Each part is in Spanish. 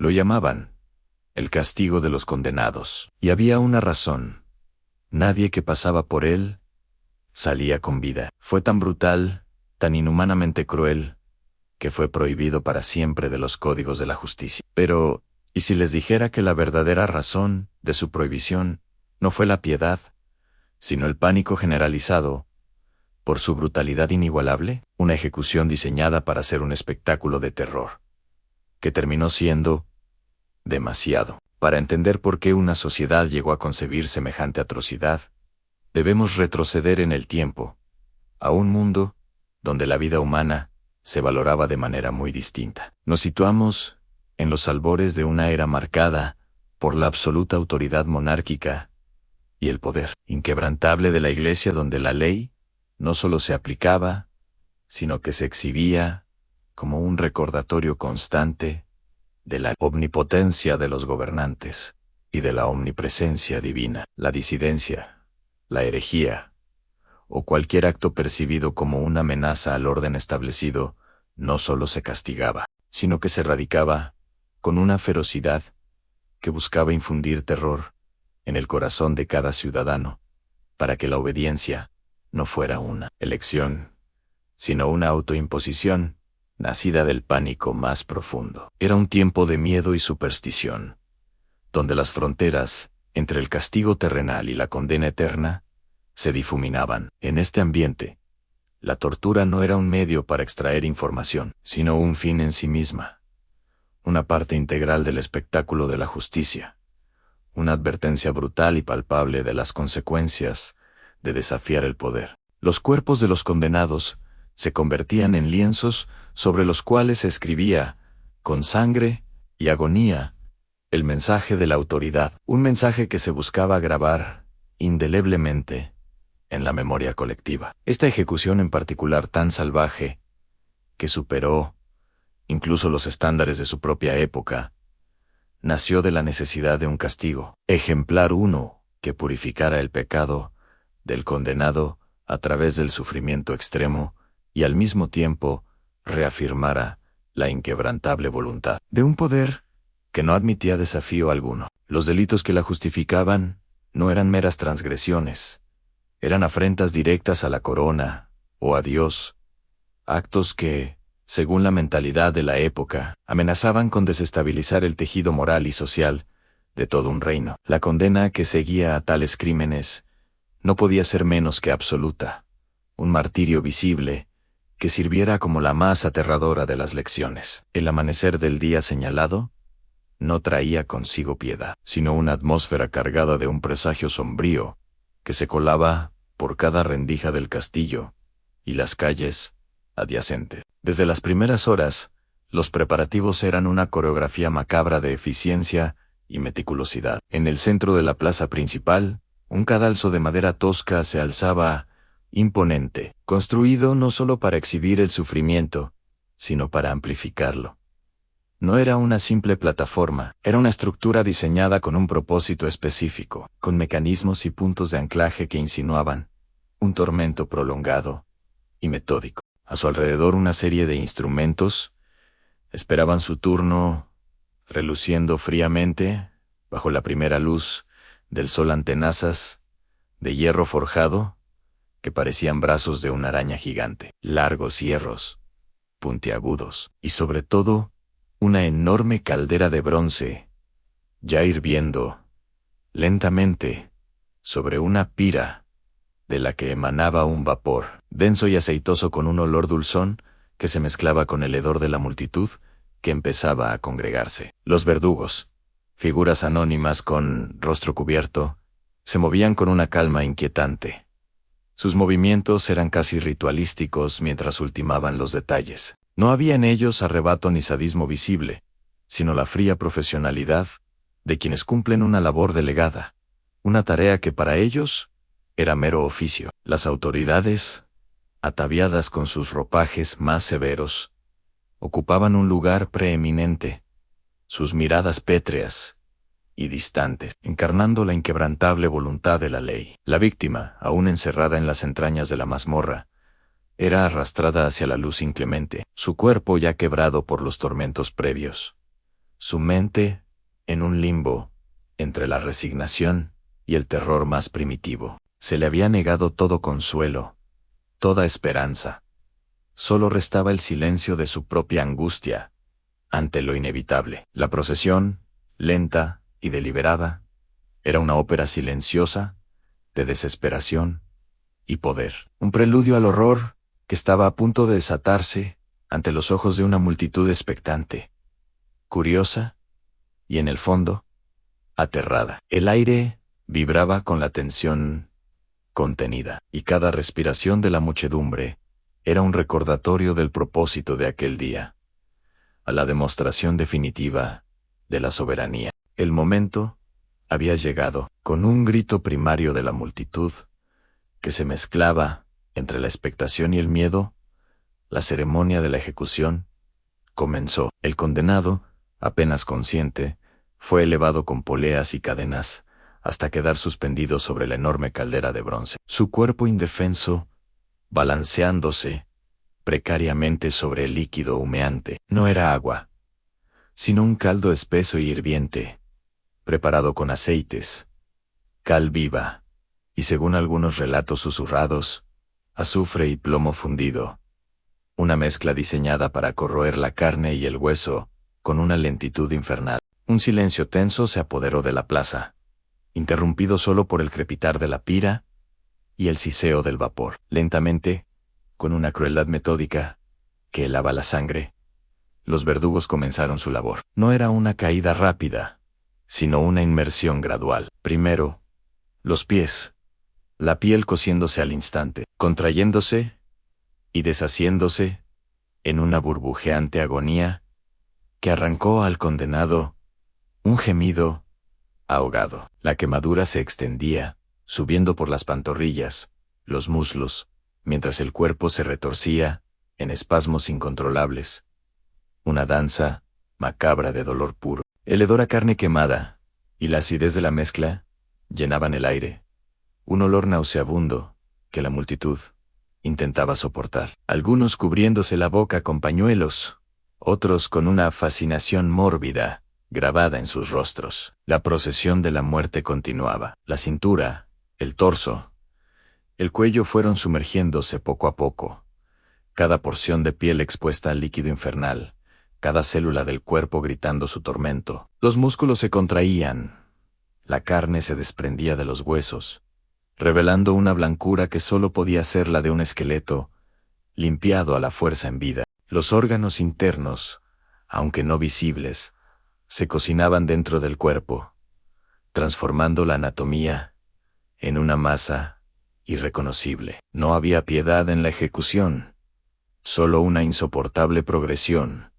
Lo llamaban el castigo de los condenados. Y había una razón. Nadie que pasaba por él salía con vida. Fue tan brutal, tan inhumanamente cruel, que fue prohibido para siempre de los códigos de la justicia. Pero, ¿y si les dijera que la verdadera razón de su prohibición no fue la piedad, sino el pánico generalizado por su brutalidad inigualable? Una ejecución diseñada para ser un espectáculo de terror, que terminó siendo demasiado. Para entender por qué una sociedad llegó a concebir semejante atrocidad, debemos retroceder en el tiempo, a un mundo donde la vida humana se valoraba de manera muy distinta. Nos situamos en los albores de una era marcada por la absoluta autoridad monárquica y el poder inquebrantable de la Iglesia, donde la ley no solo se aplicaba, sino que se exhibía como un recordatorio constante de la omnipotencia de los gobernantes y de la omnipresencia divina. La disidencia, la herejía, o cualquier acto percibido como una amenaza al orden establecido, no solo se castigaba, sino que se erradicaba con una ferocidad que buscaba infundir terror en el corazón de cada ciudadano, para que la obediencia no fuera una elección, sino una autoimposición, nacida del pánico más profundo. Era un tiempo de miedo y superstición, donde las fronteras entre el castigo terrenal y la condena eterna se difuminaban. En este ambiente, la tortura no era un medio para extraer información, sino un fin en sí misma, una parte integral del espectáculo de la justicia, una advertencia brutal y palpable de las consecuencias de desafiar el poder. Los cuerpos de los condenados se convertían en lienzos sobre los cuales se escribía, con sangre y agonía, el mensaje de la autoridad, un mensaje que se buscaba grabar indeleblemente en la memoria colectiva. Esta ejecución en particular, tan salvaje, que superó incluso los estándares de su propia época, nació de la necesidad de un castigo ejemplar, uno que purificara el pecado del condenado a través del sufrimiento extremo y al mismo tiempo reafirmara la inquebrantable voluntad de un poder que no admitía desafío alguno. Los delitos que la justificaban no eran meras transgresiones, eran afrentas directas a la corona o a Dios, actos que, según la mentalidad de la época, amenazaban con desestabilizar el tejido moral y social de todo un reino. La condena que seguía a tales crímenes no podía ser menos que absoluta, un martirio visible que sirviera como la más aterradora de las lecciones. El amanecer del día señalado no traía consigo piedad, sino una atmósfera cargada de un presagio sombrío que se colaba por cada rendija del castillo y las calles adyacentes. Desde las primeras horas, los preparativos eran una coreografía macabra de eficiencia y meticulosidad. En el centro de la plaza principal, un cadalso de madera tosca se alzaba imponente, construido no solo para exhibir el sufrimiento, sino para amplificarlo. No era una simple plataforma, era una estructura diseñada con un propósito específico, con mecanismos y puntos de anclaje que insinuaban un tormento prolongado y metódico. A su alrededor una serie de instrumentos esperaban su turno, reluciendo fríamente bajo la primera luz del sol, antenazas de hierro forjado que parecían brazos de una araña gigante, largos hierros, puntiagudos, y sobre todo, una enorme caldera de bronce, ya hirviendo, lentamente, sobre una pira, de la que emanaba un vapor, denso y aceitoso con un olor dulzón, que se mezclaba con el hedor de la multitud, que empezaba a congregarse. Los verdugos, figuras anónimas con rostro cubierto, se movían con una calma inquietante. Sus movimientos eran casi ritualísticos mientras ultimaban los detalles. No había en ellos arrebato ni sadismo visible, sino la fría profesionalidad de quienes cumplen una labor delegada, una tarea que para ellos era mero oficio. Las autoridades, ataviadas con sus ropajes más severos, ocupaban un lugar preeminente, sus miradas pétreas y distantes, encarnando la inquebrantable voluntad de la ley. La víctima, aún encerrada en las entrañas de la mazmorra, era arrastrada hacia la luz inclemente, su cuerpo ya quebrado por los tormentos previos, su mente en un limbo entre la resignación y el terror más primitivo. Se le había negado todo consuelo, toda esperanza. Solo restaba el silencio de su propia angustia ante lo inevitable. La procesión, lenta y deliberada, era una ópera silenciosa, de desesperación y poder. Un preludio al horror que estaba a punto de desatarse ante los ojos de una multitud expectante, curiosa y, en el fondo, aterrada. El aire vibraba con la tensión contenida, y cada respiración de la muchedumbre era un recordatorio del propósito de aquel día, a la demostración definitiva de la soberanía. El momento había llegado. Con un grito primario de la multitud, que se mezclaba entre la expectación y el miedo, la ceremonia de la ejecución comenzó. El condenado, apenas consciente, fue elevado con poleas y cadenas hasta quedar suspendido sobre la enorme caldera de bronce. Su cuerpo indefenso, balanceándose precariamente sobre el líquido humeante, no era agua, sino un caldo espeso y hirviente, preparado con aceites, cal viva, y, según algunos relatos susurrados, azufre y plomo fundido, una mezcla diseñada para corroer la carne y el hueso con una lentitud infernal. Un silencio tenso se apoderó de la plaza, interrumpido solo por el crepitar de la pira y el siseo del vapor. Lentamente, con una crueldad metódica que helaba la sangre, los verdugos comenzaron su labor. No era una caída rápida, sino una inmersión gradual. Primero, los pies, la piel cosiéndose al instante, contrayéndose y deshaciéndose en una burbujeante agonía que arrancó al condenado un gemido ahogado. La quemadura se extendía, subiendo por las pantorrillas, los muslos, mientras el cuerpo se retorcía en espasmos incontrolables. Una danza macabra de dolor puro. El hedor a carne quemada y la acidez de la mezcla llenaban el aire, un olor nauseabundo que la multitud intentaba soportar. Algunos cubriéndose la boca con pañuelos, otros con una fascinación mórbida grabada en sus rostros. La procesión de la muerte continuaba. La cintura, el torso, el cuello fueron sumergiéndose poco a poco. Cada porción de piel expuesta al líquido infernal, cada célula del cuerpo gritando su tormento. Los músculos se contraían, la carne se desprendía de los huesos, revelando una blancura que solo podía ser la de un esqueleto, limpiado a la fuerza en vida. Los órganos internos, aunque no visibles, se cocinaban dentro del cuerpo, transformando la anatomía en una masa irreconocible. No había piedad en la ejecución, solo una insoportable progresión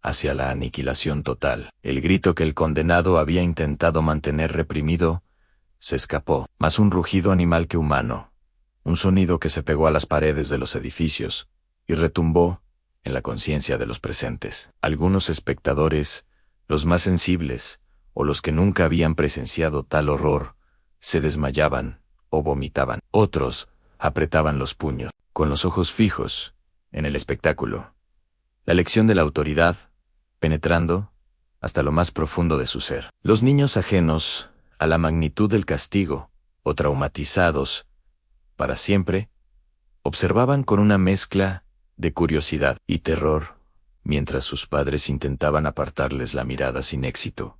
hacia la aniquilación total. El grito que el condenado había intentado mantener reprimido se escapó, más un rugido animal que humano, un sonido que se pegó a las paredes de los edificios y retumbó en la conciencia de los presentes. Algunos espectadores, los más sensibles, o los que nunca habían presenciado tal horror, se desmayaban o vomitaban. Otros apretaban los puños, con los ojos fijos en el espectáculo. La lección de la autoridad, penetrando hasta lo más profundo de su ser. Los niños ajenos a la magnitud del castigo, o traumatizados para siempre, observaban con una mezcla de curiosidad y terror, mientras sus padres intentaban apartarles la mirada sin éxito,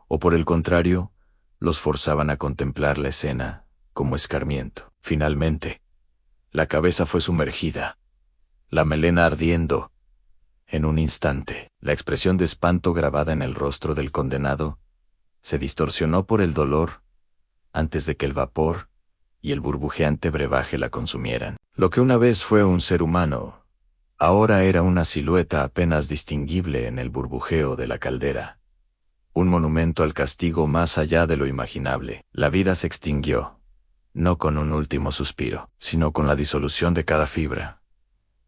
o por el contrario, los forzaban a contemplar la escena como escarmiento. Finalmente, la cabeza fue sumergida, la melena ardiendo. En un instante, la expresión de espanto grabada en el rostro del condenado se distorsionó por el dolor antes de que el vapor y el burbujeante brebaje la consumieran. Lo que una vez fue un ser humano, ahora era una silueta apenas distinguible en el burbujeo de la caldera. Un monumento al castigo más allá de lo imaginable. La vida se extinguió, no con un último suspiro, sino con la disolución de cada fibra.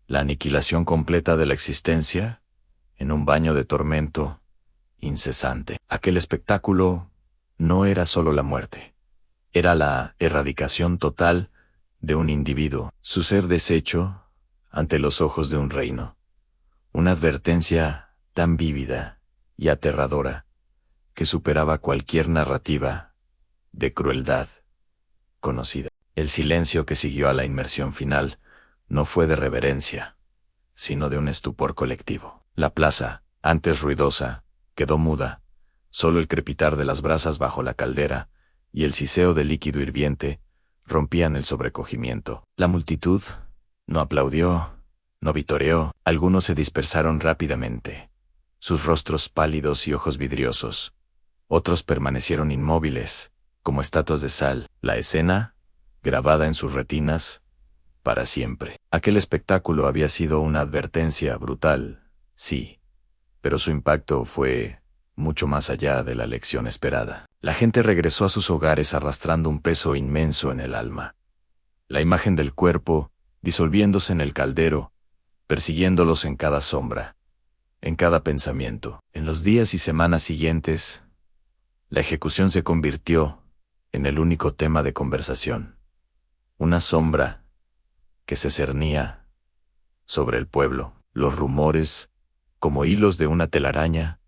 La aniquilación completa de la existencia, en un baño de tormento incesante. Aquel espectáculo no era solo la muerte. Era la erradicación total de un individuo, su ser deshecho ante los ojos de un reino. Una advertencia tan vívida y aterradora, que superaba cualquier narrativa de crueldad conocida. El silencio que siguió a la inmersión final no fue de reverencia, sino de un estupor colectivo. La plaza, antes ruidosa, quedó muda. Solo el crepitar de las brasas bajo la caldera y el siseo de líquido hirviente rompían el sobrecogimiento. La multitud no aplaudió, no vitoreó. Algunos se dispersaron rápidamente, sus rostros pálidos y ojos vidriosos. Otros permanecieron inmóviles, como estatuas de sal. La escena, grabada en sus retinas, para siempre. Aquel espectáculo había sido una advertencia brutal, sí, pero su impacto fue mucho más allá de la lección esperada. La gente regresó a sus hogares arrastrando un peso inmenso en el alma. La imagen del cuerpo, disolviéndose en el caldero, persiguiéndolos en cada sombra, en cada pensamiento. En los días y semanas siguientes, la ejecución se convirtió en el único tema de conversación. Una sombra que se cernía sobre el pueblo. Los rumores, como hilos de una telaraña,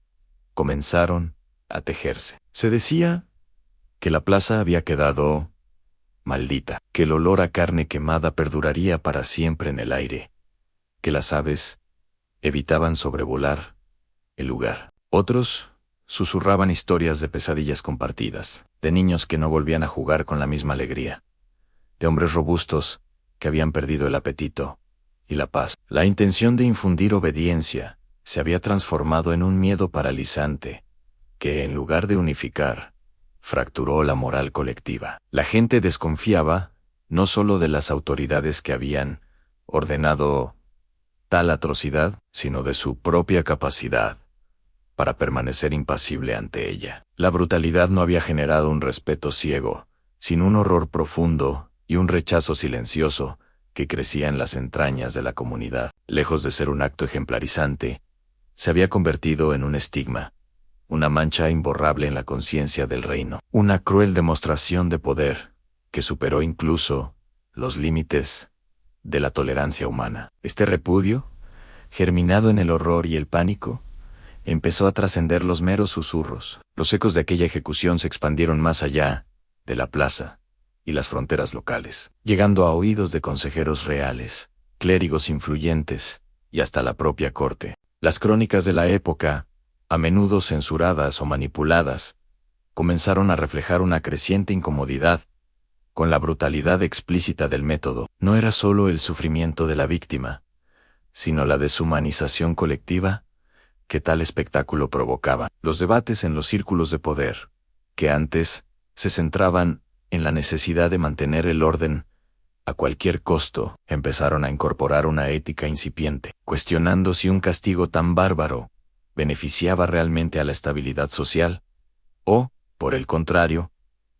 comenzaron a tejerse. Se decía que la plaza había quedado maldita, que el olor a carne quemada perduraría para siempre en el aire, que las aves evitaban sobrevolar el lugar. Otros susurraban historias de pesadillas compartidas, de niños que no volvían a jugar con la misma alegría, de hombres robustos que habían perdido el apetito y la paz. La intención de infundir obediencia se había transformado en un miedo paralizante que, en lugar de unificar, fracturó la moral colectiva. La gente desconfiaba no solo de las autoridades que habían ordenado tal atrocidad, sino de su propia capacidad para permanecer impasible ante ella. La brutalidad no había generado un respeto ciego, sino un horror profundo y un rechazo silencioso que crecía en las entrañas de la comunidad. Lejos de ser un acto ejemplarizante, se había convertido en un estigma, una mancha imborrable en la conciencia del reino, una cruel demostración de poder que superó incluso los límites de la tolerancia humana. Este repudio, germinado en el horror y el pánico, empezó a trascender los meros susurros. Los ecos de aquella ejecución se expandieron más allá de la plaza y las fronteras locales, llegando a oídos de consejeros reales, clérigos influyentes y hasta la propia corte. Las crónicas de la época, a menudo censuradas o manipuladas, comenzaron a reflejar una creciente incomodidad con la brutalidad explícita del método. No era solo el sufrimiento de la víctima, sino la deshumanización colectiva que tal espectáculo provocaba. Los debates en los círculos de poder, que antes se centraban en la necesidad de mantener el orden a cualquier costo, empezaron a incorporar una ética incipiente, cuestionando si un castigo tan bárbaro beneficiaba realmente a la estabilidad social, o, por el contrario,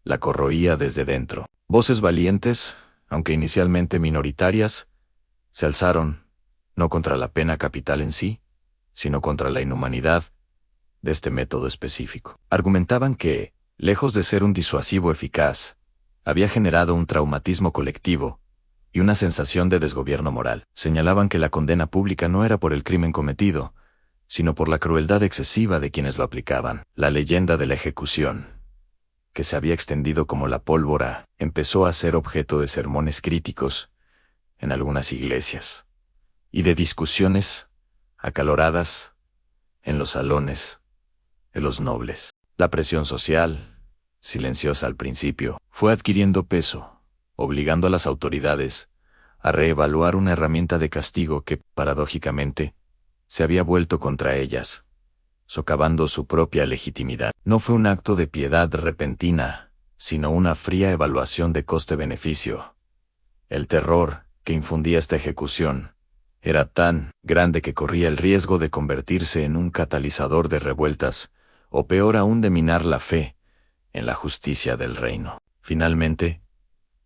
la corroía desde dentro. Voces valientes, aunque inicialmente minoritarias, se alzaron, no contra la pena capital en sí, sino contra la inhumanidad de este método específico. Argumentaban que, lejos de ser un disuasivo eficaz, había generado un traumatismo colectivo y una sensación de desgobierno moral. Señalaban que la condena pública no era por el crimen cometido, sino por la crueldad excesiva de quienes lo aplicaban. La leyenda de la ejecución, que se había extendido como la pólvora, empezó a ser objeto de sermones críticos en algunas iglesias y de discusiones acaloradas en los salones de los nobles. La presión social, silenciosa al principio, fue adquiriendo peso, obligando a las autoridades a reevaluar una herramienta de castigo que, paradójicamente, se había vuelto contra ellas, socavando su propia legitimidad. No fue un acto de piedad repentina, sino una fría evaluación de coste-beneficio. El terror que infundía esta ejecución era tan grande que corría el riesgo de convertirse en un catalizador de revueltas, o peor aún de minar la fe en la justicia del reino. Finalmente,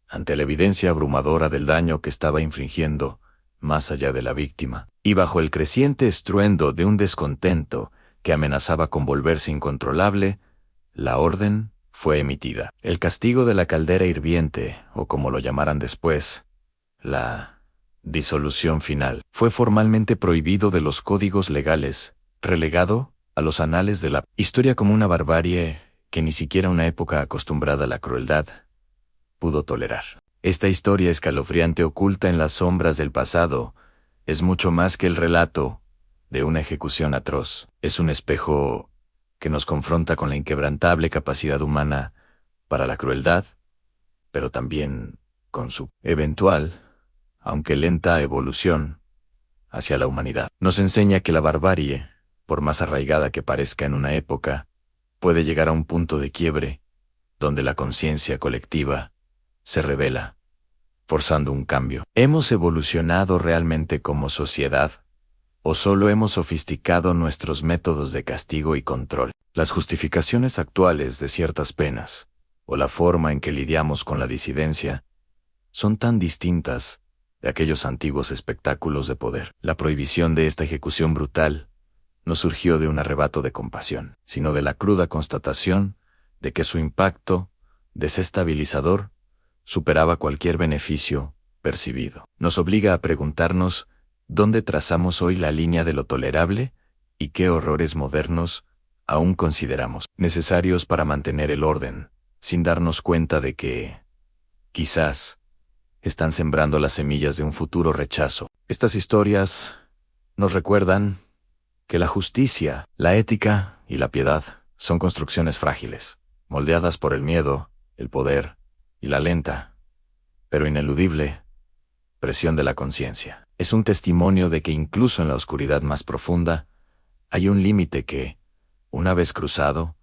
ante la evidencia abrumadora del daño que estaba infringiendo, más allá de la víctima, y bajo el creciente estruendo de un descontento que amenazaba con volverse incontrolable, la orden fue emitida. El castigo de la caldera hirviente, o como lo llamaran después, la disolución final, fue formalmente prohibido de los códigos legales, relegado a los anales de la historia como una barbarie que ni siquiera una época acostumbrada a la crueldad pudo tolerar. Esta historia escalofriante oculta en las sombras del pasado es mucho más que el relato de una ejecución atroz. Es un espejo que nos confronta con la inquebrantable capacidad humana para la crueldad, pero también con su eventual, aunque lenta evolución hacia la humanidad. Nos enseña que la barbarie, por más arraigada que parezca en una época, puede llegar a un punto de quiebre donde la conciencia colectiva se revela, forzando un cambio. ¿Hemos evolucionado realmente como sociedad? ¿O solo hemos sofisticado nuestros métodos de castigo y control? Las justificaciones actuales de ciertas penas, o la forma en que lidiamos con la disidencia, son tan distintas de aquellos antiguos espectáculos de poder. La prohibición de esta ejecución brutal no surgió de un arrebato de compasión, sino de la cruda constatación de que su impacto desestabilizador superaba cualquier beneficio percibido. Nos obliga a preguntarnos dónde trazamos hoy la línea de lo tolerable y qué horrores modernos aún consideramos necesarios para mantener el orden, sin darnos cuenta de que, quizás, están sembrando las semillas de un futuro rechazo. Estas historias nos recuerdan que la justicia, la ética y la piedad son construcciones frágiles, moldeadas por el miedo, el poder y la lenta, pero ineludible, presión de la conciencia. Es un testimonio de que incluso en la oscuridad más profunda hay un límite que, una vez cruzado,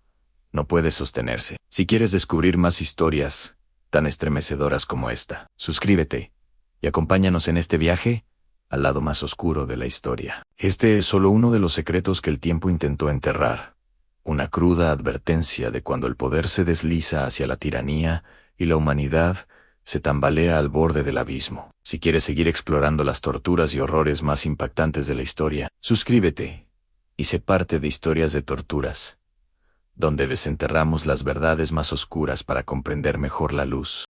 no puede sostenerse. Si quieres descubrir más historias tan estremecedoras como esta, suscríbete y acompáñanos en este viaje al lado más oscuro de la historia. Este es solo uno de los secretos que el tiempo intentó enterrar, una cruda advertencia de cuando el poder se desliza hacia la tiranía y la humanidad se tambalea al borde del abismo. Si quieres seguir explorando las torturas y horrores más impactantes de la historia, suscríbete y sé parte de Historias de Torturas, donde desenterramos las verdades más oscuras para comprender mejor la luz.